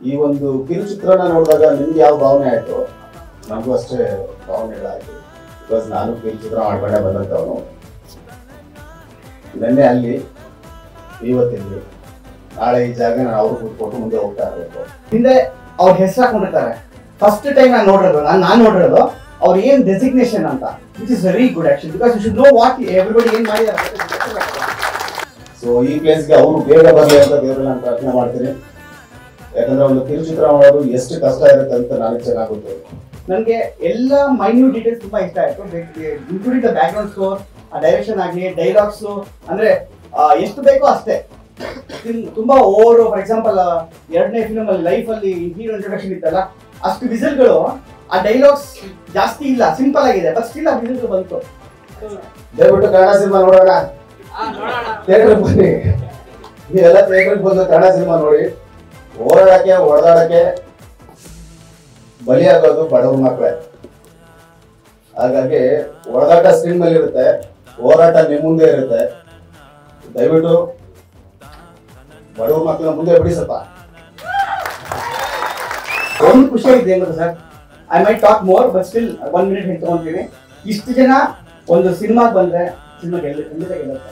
ಈ ಒಂದು ಕಿರುಚಿತ್ರನ ನೋಡಿದಾಗ ನಿಮ್ಗೆ ಯಾವ ಭಾವನೆ ಆಯ್ತು? ನಮಗೂ ಅಷ್ಟೇ ಭಾವನೆಗಳಾಯ್ತು. ಬಿಕಾಸ್ ನಾನು ಕಿರುಚಿತ್ರ ಮಾಡ್ಕೊಂಡೆ ಬಂದಂಥವನು. ನೆನ್ನೆ ಅಲ್ಲಿ, ಇವತ್ತಿಲ್ಲಿ, ನಾಳೆ ಈ ಜಾಗ ನಾನು ಅವ್ರು ಕೂತ್ಕೊಟ್ಟು ಮುಂದೆ ಹೋಗ್ತಾ ಇರಬೇಕು. ಹಿಂದೆ ಅವ್ರ ಹೆಸರು ಹಾಕೊಂಡಿರ್ತಾರೆ. ಫಸ್ಟ್ ಟೈಮ್ ನಾನು ನೋಡಿರೋದು ಅವ್ರ ಏನ್ ಡೆಸಿಗ್ನೇಷನ್ ಅಂತ, which is very good actually, because you should know what everybody ಏನ್ ಮಾಡಿದ್ದಾರೆ. ಸೊ ಈ ಪ್ಲೇಸ್ಗೆ ಅವರು ಬೇಗ ಬರಲಿ ಅಂತ ದೇವರಲ್ಲಿ ನಾನು ಪ್ರಾರ್ಥನೆ ಮಾಡ್ತೀನಿ. ಯಾಕಂದ್ರೆ ಒಂದು ಕಿರುಚಿತ್ರ ಮಾಡೋದು ಎಷ್ಟು ಕಷ್ಟ ಇರುತ್ತೆ ಅಂತ ನನಗೆ ಚೆನ್ನಾಗಿ ಗೊತ್ತು. ನನಗೆ ಎಲ್ಲ ಮೈನ್ಯೂಟ್ ಡೀಟೇಲ್ಸ್ ತುಂಬಾ ಇಷ್ಟ ಆಯ್ತು, including the back ground score, ಆ ಡೈರೆಕ್ಷನ್ ಆಗಲಿ, ಡೈಲಾಗ್ಸ್, ಅಂದ್ರೆ ಎಷ್ಟು ಬೇಕೋ ಅಷ್ಟೇ. ತುಂಬಾ ಓವರ್, ಫಾರ್ ಎಕ್ಸಾಂಪಲ್ ಎರಡನೇ ಫಿಲ್ಮ್ ಅಲ್ಲಿ ಲೈಫ್ ಅಲ್ಲಿ ಹೀರೋ ಇಂಟ್ರೊಡಕ್ಷನ್ ಇತ್ತಲ್ಲ, ಅಷ್ಟು ವಿಸಲ್ಗಳು, ಆ ಡೈಲಾಗ್ಸ್ ಜಾಸ್ತಿ ಇಲ್ಲ, ಸಿಂಪಲ್ ಆಗಿದೆ, ಬಟ್ ಸ್ಟಿಲ್ ಆ ವಿಸಲ್ಗಳು ಬಂತು. ದಯವಿಟ್ಟು ಕನ್ನಡ ಸಿನಿಮಾ ನೋಡೋಣ, ಥಿಯೇಟರ್ ಬನ್ನಿ, ನೀವೆಲ್ಲ ಥಿಯೇಟರ್ಗೆ ಬಂದು ಕನ್ನಡ ಸಿನಿಮಾ ನೋಡಿ. ಓಡಾಡಕ್ಕೆ ಹೊಡೆದಾಡಕ್ಕೆ ಬಲಿಯಾಗೋದು ಬಡವ್ರ ಮಕ್ಕಳೇ. ಹಾಗಾಗಿ ಹೊಡೆದಾಟ ಸ್ಕ್ರೀನ್ ಮೇಲೆ ಇರುತ್ತೆ, ಹೋರಾಟ ನಿಮ್ಮ ಮುಂದೆ ಇರುತ್ತೆ. ದಯವಿಟ್ಟು ಬಡವ್ರ ಮಕ್ಕಳನ್ನ ಮುಂದೆ ಬಿಡಿ ಸ್ವಲ್ಪ. ಒಂದು ಖುಷಿ ಇದೆ ಏನು sir, I might talk more but still 1 minute ಹೇಳ್ಕೊಂತೀನಿ. ಇಷ್ಟು ಜನ ಒಂದು ಸಿನಿಮಾಗೆ ಬಂದ್ರೆ ಸಿನಿಮಾ ಗೆಲ್ಲುತ್ತೆ.